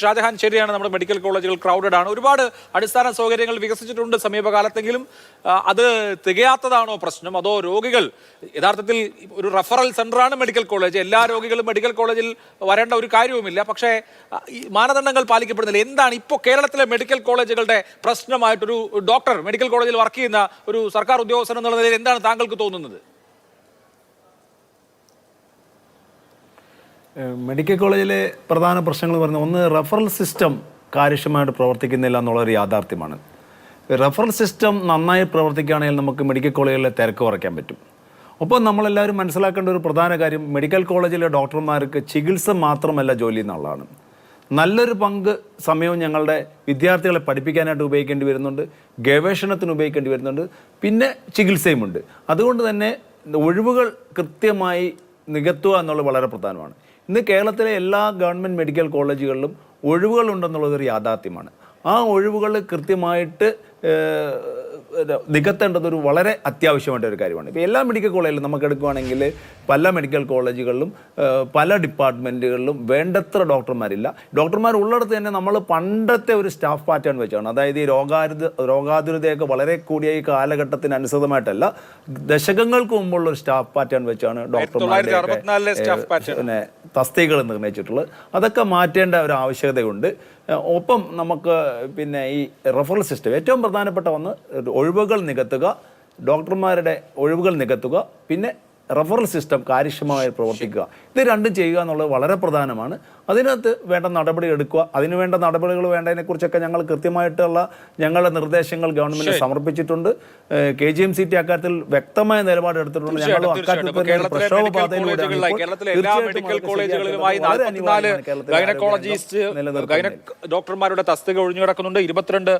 ഷാജഹാൻ ശരിയാണ്, നമ്മുടെ മെഡിക്കൽ കോളേജുകൾ ക്രൗഡഡ് ആണ്. ഒരുപാട് അടിസ്ഥാന സൗകര്യങ്ങൾ വികസിച്ചിട്ടുണ്ട് സമീപകാലത്തെങ്കിലും. അത് തികയാത്തതാണോ പ്രശ്നം, അതോ രോഗികൾ യഥാർത്ഥത്തിൽ ഒരു റഫറൽ സെന്ററാണ് മെഡിക്കൽ കോളേജ്, എല്ലാ രോഗികളും മെഡിക്കൽ കോളേജിൽ വരേണ്ട ഒരു കാര്യവുമില്ല, പക്ഷേ ഈ മാനദണ്ഡങ്ങൾ പാലിക്കപ്പെടുന്നില്ല. എന്താണ് ഇപ്പോൾ കേരളത്തിലെ മെഡിക്കൽ കോളേജുകളുടെ പ്രശ്നമായിട്ടൊരു ഡോക്ടർ മെഡിക്കൽ കോളേജിൽ വർക്ക് ചെയ്യുന്ന ഒരു സർക്കാർ ഉദ്യോഗസ്ഥൻ എന്നുള്ള നിലയിൽ എന്താണ് താങ്കൾക്ക് തോന്നുന്നത്? മെഡിക്കൽ കോളേജിലെ പ്രധാന പ്രശ്നങ്ങൾ പറയുന്നത് ഒന്ന്, റഫറൽ സിസ്റ്റം കാര്യക്ഷമമായിട്ട് പ്രവർത്തിക്കുന്നില്ല എന്നുള്ളൊരു യാഥാർത്ഥ്യമാണ്. റഫറൽ സിസ്റ്റം നന്നായി പ്രവർത്തിക്കുകയാണെങ്കിൽ നമുക്ക് മെഡിക്കൽ കോളേജിലെ തിരക്ക് കുറയ്ക്കാൻ പറ്റും. ഒപ്പം നമ്മളെല്ലാവരും മനസ്സിലാക്കേണ്ട ഒരു പ്രധാന കാര്യം, മെഡിക്കൽ കോളേജിലെ ഡോക്ടർമാർക്ക് ചികിത്സ മാത്രമല്ല ജോലി എന്നുള്ളതാണ്. നല്ലൊരു പങ്ക് സമയവും ഞങ്ങളുടെ വിദ്യാർത്ഥികളെ പഠിപ്പിക്കാനായിട്ട് ഉപയോഗിക്കേണ്ടി വരുന്നുണ്ട്, ഗവേഷണത്തിന് ഉപയോഗിക്കേണ്ടി വരുന്നുണ്ട്, പിന്നെ ചികിത്സയുമുണ്ട്. അതുകൊണ്ട് തന്നെ ഒഴിവുകൾ കൃത്യമായി നികത്തുക എന്നുള്ളത് വളരെ പ്രധാനമാണ്. ഇന്ന് കേരളത്തിലെ എല്ലാ ഗവൺമെൻറ് മെഡിക്കൽ കോളേജുകളിലും ഒഴിവുകളുണ്ടെന്നുള്ളതൊരു യാഥാർത്ഥ്യമാണ്. ആ ഒഴിവുകൾ കൃത്യമായിട്ട് നികത്തേണ്ടതൊരു വളരെ അത്യാവശ്യമായിട്ട ഒരു കാര്യമാണ്. ഇപ്പോൾ എല്ലാ മെഡിക്കൽ കോളേജിലും നമുക്ക് എടുക്കുകയാണെങ്കിൽ പല മെഡിക്കൽ കോളേജുകളിലും പല ഡിപ്പാർട്ട്മെൻറ്റുകളിലും വേണ്ടത്ര ഡോക്ടർമാരില്ല. ഡോക്ടർമാർ ഉള്ളിടത്ത് തന്നെ നമ്മൾ പണ്ടത്തെ ഒരു സ്റ്റാഫ് പാറ്റേൺ വെച്ചാണ്, അതായത് ഈ രോഗാതുരതയൊക്കെ വളരെ കൂടിയ ഈ കാലഘട്ടത്തിന് അനുസൃതമായിട്ടല്ല, ദശകങ്ങൾക്ക് മുമ്പുള്ള ഒരു സ്റ്റാഫ് പാറ്റേൺ വെച്ചാണ് ഡോക്ടർമാരുടെ പിന്നെ തസ്തികകൾ നിർണ്ണയിച്ചിട്ടുള്ളത്. അതൊക്കെ മാറ്റേണ്ട ഒരു ആവശ്യകതയുണ്ട്. ഒപ്പം നമുക്ക് പിന്നെ ഈ റഫറൽ സിസ്റ്റം ഏറ്റവും പ്രധാനപ്പെട്ട ഒന്ന്, ഒഴിവുകൾ നികത്തുക, ഡോക്ടർമാരുടെ ഒഴിവുകൾ നികത്തുക, പിന്നെ റഫറൽ സിസ്റ്റം കാര്യക്ഷമമായി പ്രവർത്തിക്കുക. ഇത് രണ്ടും ചെയ്യുക എന്നുള്ളത് വളരെ പ്രധാനമാണ്. അതിനകത്ത് വേണ്ട നടപടി എടുക്കുക. അതിനുവേണ്ട നടപടികൾ വേണ്ടതിനെക്കുറിച്ചൊക്കെ ഞങ്ങൾ കൃത്യമായിട്ടുള്ള ഞങ്ങളുടെ നിർദ്ദേശങ്ങൾ ഗവൺമെൻറ് സമർപ്പിച്ചിട്ടുണ്ട്. KGMCT അക്കാര്യത്തിൽ വ്യക്തമായ നിലപാട് എടുത്തിട്ടുണ്ട്. ഞങ്ങൾ ഡോക്ടർമാരുടെ തസ്തിക ഒഴിഞ്ഞു കിടക്കുന്നുണ്ട്. 22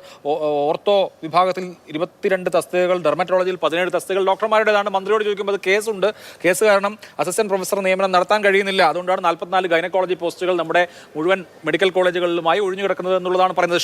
ഓർത്തോ വിഭാഗത്തിൽ 22 തസ്തികകൾ, ഡെർമറ്റോളജിയിൽ 17 തസ്തികകൾ ഡോക്ടർമാരുടേതാണ്. മന്ത്രിയോട് ചോദിക്കുമ്പോൾ അത് കേസുണ്ട്. കേസ് കാരണം അസിസ്റ്റന്റ് പ്രൊഫസർ നിയമനം നടത്താൻ കഴിയുന്നില്ല. അതുകൊണ്ടാണ് 44 ഗൈനക്കോളജി പോസ്റ്റുകൾ നമ്മുടെ മുഴുവൻ മെഡിക്കൽ കോളേജുകളിലുമായി ഒഴിഞ്ഞു കിടക്കുന്നത് എന്നുള്ളതാണ് പറയുന്നത്.